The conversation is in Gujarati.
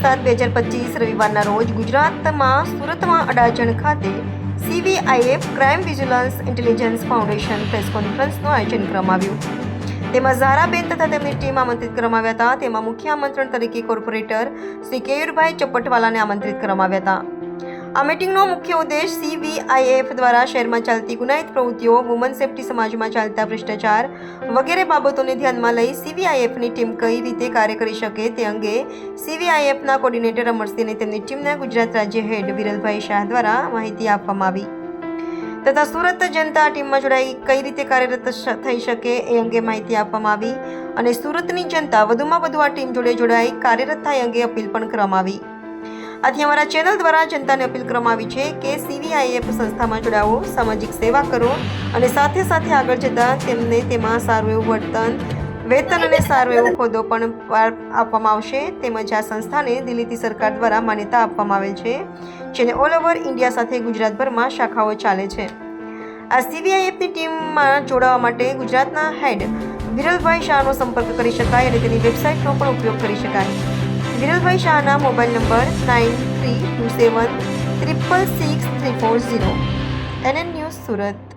7/2025 રવિવારના રોજ ગુજરાતમાં સુરતમાં અડાજણ ખાતે CVIF crime vigilance intelligence foundation press કોન્ફરન્સનું આયોજન કરવામાં આવ્યું. તેમાં ઝારાબેન તથા તેમની ટીમ આમંત્રિત કરવામાં આવ્યા હતા. તેમાં મુખ્ય આમંત્રણ તરીકે કોર્પોરેટર શ્રી કેયુરભાઈ ચપટવાલાને આમંત્રિત કરવામાં આવ્યા હતા. આ મીટિંગનો મુખ્ય ઉદ્દેશ CVIF દ્વારા શહેરમાં ચાલતી ગુનાહિત પ્રવૃત્તિઓ, વુમન સેફ્ટી, સમાજમાં ચાલતા ભ્રષ્ટાચાર વગેરે બાબતોને ધ્યાનમાં લઈ CVIFની ટીમ કઈ રીતે કાર્ય કરી શકે તે અંગે CVIFના કોર્ડિનેટર અમરસિંહ અને તેમની ટીમના ગુજરાત રાજ્ય હેડ વિરલભાઈ શાહ દ્વારા માહિતી આપવામાં આવી તથા સુરત જનતા ટીમમાં જોડાઈ કઈ રીતે કાર્યરત થઈ શકે એ અંગે માહિતી આપવામાં આવી અને સુરતની જનતા વધુમાં વધુ આ ટીમ જોડે જોડાઈ કાર્યરત થાય અંગે અપીલ પણ કરવામાં આવી. આથી અમારા ચેનલ દ્વારા જનતાને અપીલ કરવામાં આવી છે કે CVIF સંસ્થામાં જોડાવો, સામાજિક સેવા કરો અને સાથે સાથે આગળ જતાં તેમને તેમાં સારું એવું વર્તન, વેતન અને સારો એવો હોદ્દો પણ આપવામાં આવશે. તેમજ આ સંસ્થાને દિલ્હીથી સરકાર દ્વારા માન્યતા આપવામાં આવેલ છે, જેને ઓલ ઓવર ઇન્ડિયા સાથે ગુજરાતભરમાં શાખાઓ ચાલે છે. આ CVIFની ટીમમાં જોડાવા માટે ગુજરાતના હેડ વિરલભાઈ શાહનો સંપર્ક કરી શકાય અને તેની વેબસાઇટનો પણ ઉપયોગ કરી શકાય. વિરલભાઈ શાહના mobile number 9327 666 340. NN news Surat.